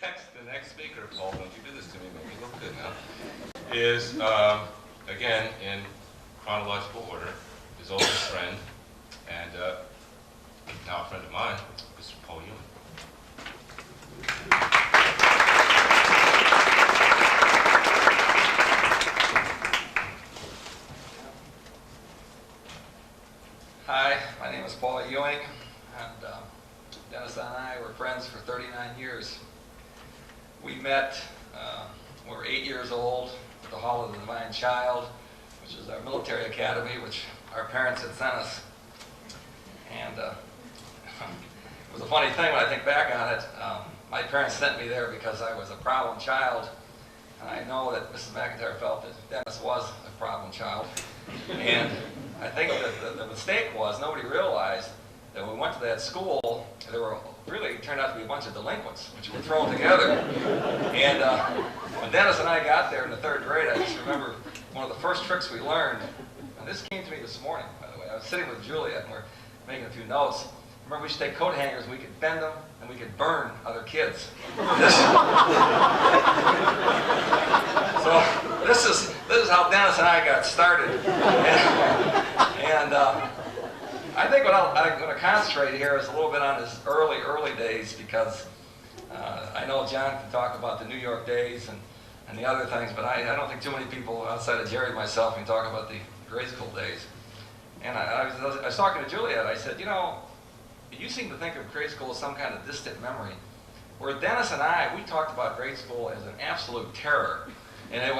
The next speaker, Paul, don't you do this to me, make me look good now, is, again, in chronological order, his oldest friend, and now a friend of mine, Mr. Paul Ewing. Hi, my name is Paul Ewing, and Dennis and I were friends for 39 years. We met when we were 8 years old at the Hall of the Divine Child, which is our military academy, which our parents had sent us. And it was a funny thing when I think back on it. My parents sent me there because I was a problem child, and I know that Mrs. McIntyre felt that Dennis was a problem child. And I think that the mistake was nobody realized that when we went to that school, there were really turned out to be a bunch of delinquents, which were thrown together. And when Dennis and I got there in the 3rd grade, I just remember one of the first tricks we learned, and this came to me this morning, by the way. I was sitting with Julia, and we're making a few notes. Remember, we used to take coat hangers, and we could bend them, and we could burn other kids. So this is how Dennis and I got started. And I think what I'm going to concentrate here is a little bit on his early days, because I know John can talk about the New York days and the other things, but I don't think too many people outside of Jerry and myself can talk about the grade school days. And I was talking to Juliet. I said, you know, you seem to think of grade school as some kind of distant memory, where Dennis and I, we talked about grade school as an absolute terror. And it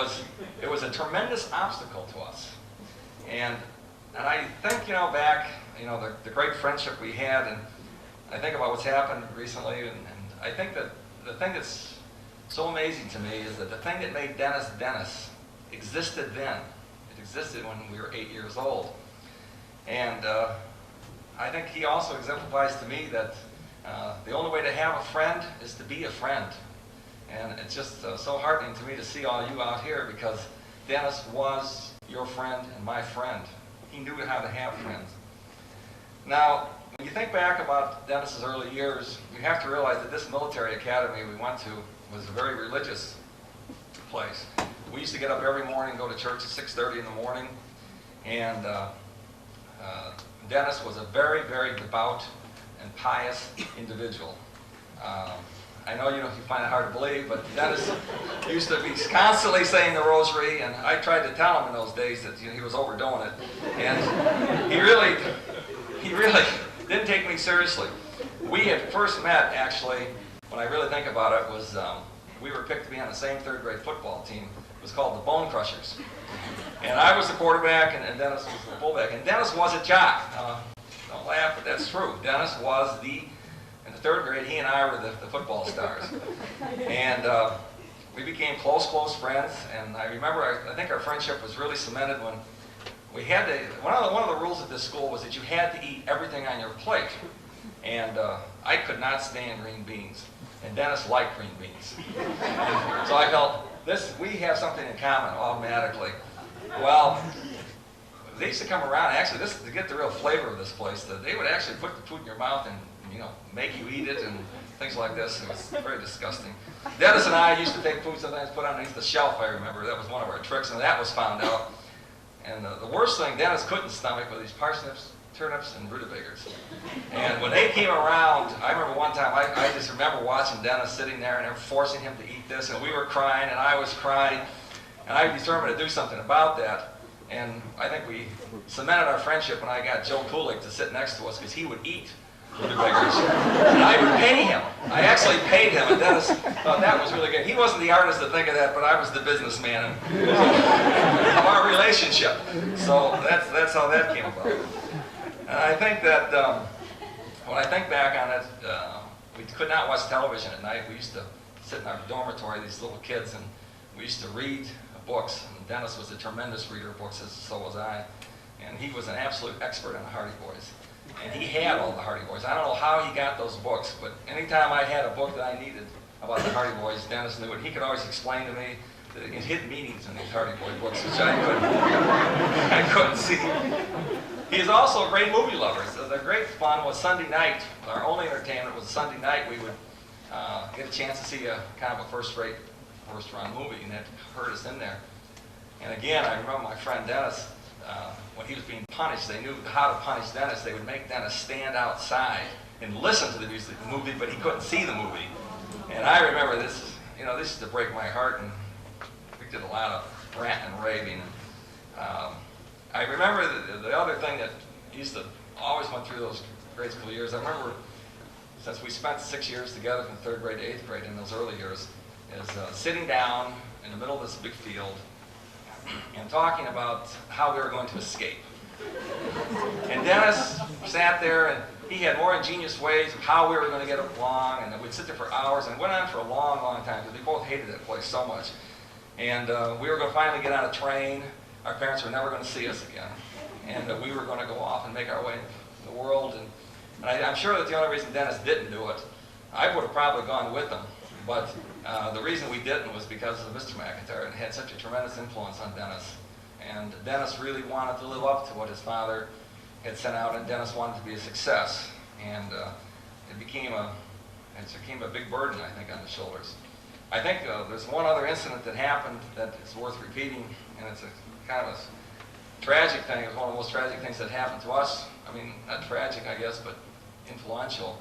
was a tremendous obstacle to us. And I think, you know, back, you know, the great friendship we had, and I think about what's happened recently, and I think that the thing that's so amazing to me is that the thing that made Dennis Dennis existed then. It existed when we were 8 years old. And I think he also exemplifies to me that the only way to have a friend is to be a friend. And it's just so heartening to me to see all you out here, because Dennis was your friend and my friend. He knew how to have friends. Now, when you think back about Dennis's early years, you have to realize that this military academy we went to was a very religious place. We used to get up every morning and go to church at 6:30 in the morning, and Dennis was a very, very devout and pious individual. I know you find it hard to believe, but Dennis used to be constantly saying the rosary, and I tried to tell him in those days that he was overdoing it, and he really didn't take me seriously. We had first met, actually, when I really think about it, was we were picked to be on the same 3rd grade football team. It was called the Bone Crushers, and I was the quarterback, and Dennis was the fullback. And Dennis was a jock. Don't laugh, but that's true. Dennis was in the 3rd grade, he and I were the football stars. And we became close friends. And I remember, I think our friendship was really cemented when we had to, one of the rules at this school was that you had to eat everything on your plate. And I could not stand green beans. And Dennis liked green beans. And so I felt, we have something in common automatically. Well, they used to come around, actually, to get the real flavor of this place, they would actually put the food in your mouth and make you eat it and things like this. It was very disgusting. Dennis and I used to take food sometimes, put underneath the shelf, I remember. That was one of our tricks, and that was found out. And the worst thing Dennis couldn't stomach were these parsnips, turnips, and rutabagas. And when they came around, I remember one time, I just remember watching Dennis sitting there, and they were forcing him to eat this, and we were crying, and I was crying, and I determined to do something about that. And I think we cemented our friendship when I got Joe Kulik to sit next to us, because he would eat rutabagas. And I would pay him. I actually paid him, and Dennis thought that was really good. He wasn't the artist to think of that, but I was the businessman of our relationship. So that's how that came about. And I think that when I think back on it, we could not watch television at night. We used to sit in our dormitory, these little kids, and we used to read books. And Dennis was a tremendous reader of books, so was I. And he was an absolute expert on the Hardy Boys. And he had all the Hardy Boys. I don't know how he got those books, but anytime I had a book that I needed about the Hardy Boys, Dennis knew it. He could always explain to me the hidden meanings in these Hardy Boy books, which I couldn't see. He is also a great movie lover. So the great fun was Sunday night. Our only entertainment was Sunday night. We would get a chance to see a kind of a first-run movie, and that hurt us in there. And again, I remember my friend Dennis, when he was being punished, they knew how to punish Dennis. They would make Dennis stand outside and listen to the movie, but he couldn't see the movie. And I remember this, this used to break my heart, and we did a lot of ranting and raving. I remember the other thing that used to always went through those grade school years. I remember, since we spent 6 years together from 3rd grade to 8th grade in those early years, is sitting down in the middle of this big field and talking about how we were going to escape. And Dennis sat there, and he had more ingenious ways of how we were going to get along, and we'd sit there for hours, and it went on for a long, long time, because we both hated that place so much. And we were going to finally get on a train. Our parents were never going to see us again. And we were going to go off and make our way in the world. And I'm sure that the only reason Dennis didn't do it, I would have probably gone with him, but the reason we didn't was because of Mr. McIntyre, and had such a tremendous influence on Dennis. And Dennis really wanted to live up to what his father had sent out, and Dennis wanted to be a success. And it became a big burden, I think, on his shoulders. I think there's one other incident that happened that is worth repeating, and it's a kind of a tragic thing. It was one of the most tragic things that happened to us. I mean, not tragic, I guess, but influential,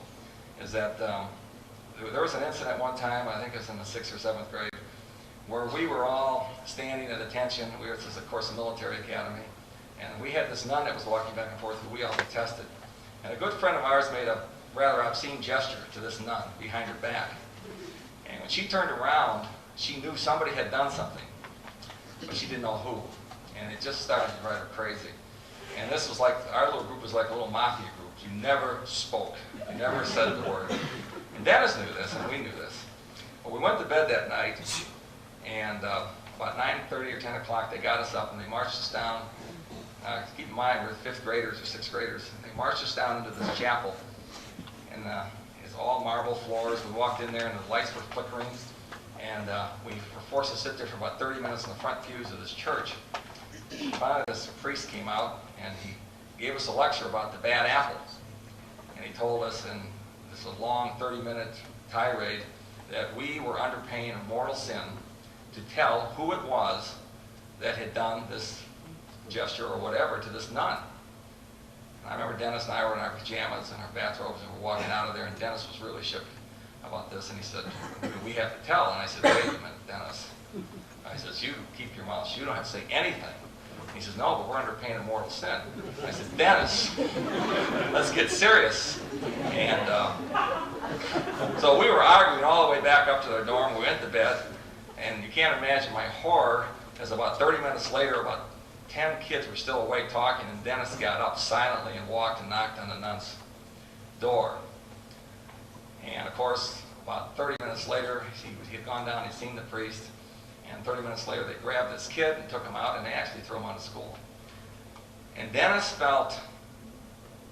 is that there was an incident one time, I think it was in the 6th or 7th grade, where we were all standing at attention. This is, of course, a military academy. And we had this nun that was walking back and forth who we all detested. And a good friend of ours made a rather obscene gesture to this nun behind her back. And when she turned around, she knew somebody had done something, but she didn't know who. And it just started to drive her crazy. And this was like, our little group was like a little mafia group. You never spoke. You never said the word. And Dennis knew this, and we knew this. But we went to bed that night, and about 9:30 or 10 o'clock, they got us up, and they marched us down. Keep in mind, we're 5th graders or 6th graders. And they marched us down into this chapel. And it's all marble floors. We walked in there, and the lights were flickering. And we were forced to sit there for about 30 minutes in the front pews of this church. Finally, this priest came out, and he gave us a lecture about the bad apples. And he told us in this long 30-minute tirade that we were under pain of mortal sin to tell who it was that had done this gesture or whatever to this nun. And I remember Dennis and I were in our pajamas and our bathrobes, and we're walking out of there, and Dennis was really shook about this, and he said, "We have to tell." And I said, "Wait a minute, Dennis." I said, "You keep your mouth. You don't have to say anything." He says, "No, but we're under pain of mortal sin." I said, "Dennis, let's get serious." And so we were arguing all the way back up to the dorm. We went to bed, and you can't imagine my horror as about 30 minutes later, about 10 kids were still awake talking, and Dennis got up silently and walked and knocked on the nun's door. And of course, about 30 minutes later, he had gone down, he'd seen the priest, and 30 minutes later they grabbed this kid and took him out, and they actually threw him out of school. And Dennis felt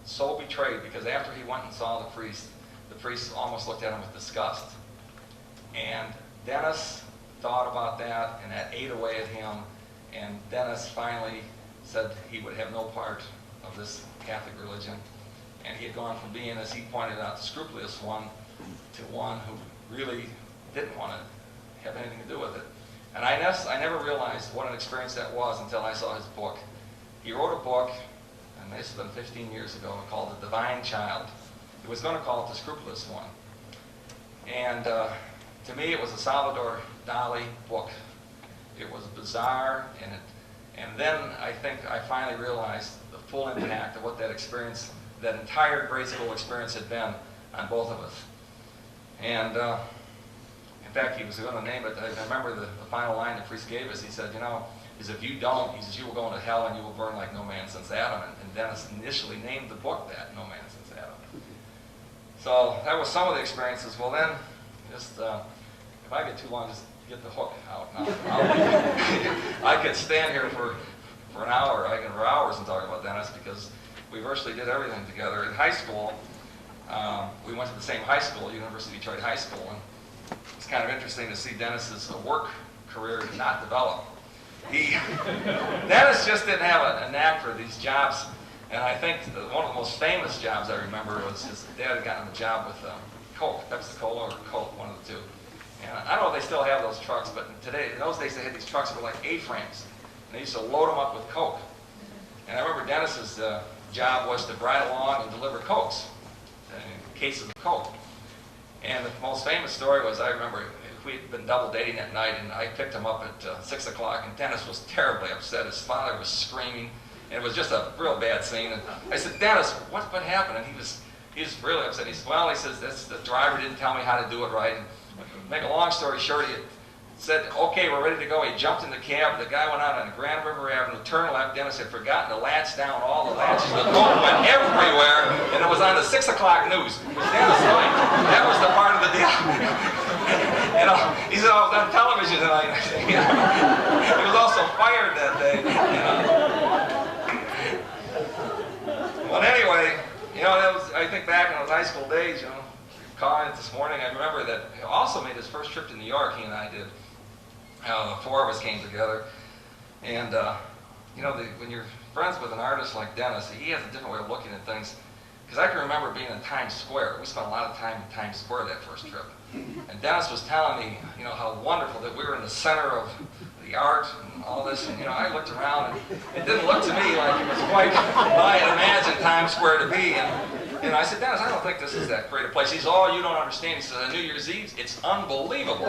so betrayed, because after he went and saw the priest almost looked at him with disgust. And Dennis thought about that, and that ate away at him. And Dennis finally said he would have no part of this Catholic religion. And he had gone from being, as he pointed out, the scrupulous one to one who really didn't want to have anything to do with it. And I never realized what an experience that was until I saw his book. He wrote a book, and this has been 15 years ago, called The Divine Child. He was going to call it The Scrupulous One. And to me, it was a Salvador Dali book. It was bizarre, and then I think I finally realized the full impact of what that experience, that entire grade school experience had been on both of us. And in fact, he was going to name it. I remember the final line the priest gave us. He said, if you don't, he says, you will go into hell and you will burn like no man since Adam. And Dennis initially named the book that, No Man Since Adam. So that was some of the experiences. Well then, just, if I get too long, just get the hook out. I could stand here for an hour, for hours and talk about Dennis, because we virtually did everything together. In high school, we went to the same high school, University of Detroit High School, and it's kind of interesting to see Dennis's work career not develop. Dennis just didn't have a knack for these jobs, and I think one of the most famous jobs I remember was his dad had gotten him a job with Coke, Pepsi-Cola or Coke, one of the two. And I don't know if they still have those trucks, but today, in those days, they had these trucks that were like A-frames. And they used to load them up with Coke. And I remember Dennis's job was to ride along and deliver Cokes, cases of Coke. And the most famous story was, I remember we'd been double dating that night, and I picked him up at 6 o'clock, and Dennis was terribly upset. His father was screaming, and it was just a real bad scene. And I said, Dennis, what happened? And he was really upset. He said, well, he says, the driver didn't tell me how to do it right. And make a long story short, he said, okay, we're ready to go. He jumped in the cab. The guy went out on Grand River Avenue, turned left. Dennis had forgotten to latch down all the latches. The Coke went everywhere, and it was on the 6 o'clock news. It was Dennis' line. That was the part of the deal. You know, he said, I was on television tonight. He was also fired that day. You know. But anyway, you know, that was, I think back in those high school days, you know, calling it this morning, I remember that he also made his first trip to New York, he and I did. The four of us came together, and you know, when you're friends with an artist like Dennis, he has a different way of looking at things. Because I can remember being in Times Square. We spent a lot of time in Times Square that first trip. And Dennis was telling me, you know, how wonderful that we were in the center of the art and all this. And, you know, I looked around, and it didn't look to me like it was quite what I had imagined Times Square to be. And I said, Dennis, I don't think this is that great a place. He said, oh, you don't understand. He said, on New Year's Eve, it's unbelievable.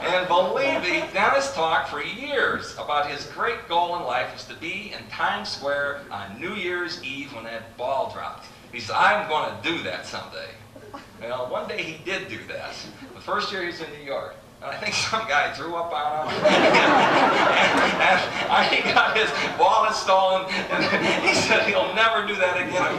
And believe me, Dennis talked for years about his great goal in life was to be in Times Square on New Year's Eve when that ball dropped. He said, I'm going to do that someday. Well, one day he did do that. The first year he was in New York. And I think some guy threw up on him. and he got his wallet stolen. And he said he'll never do that again.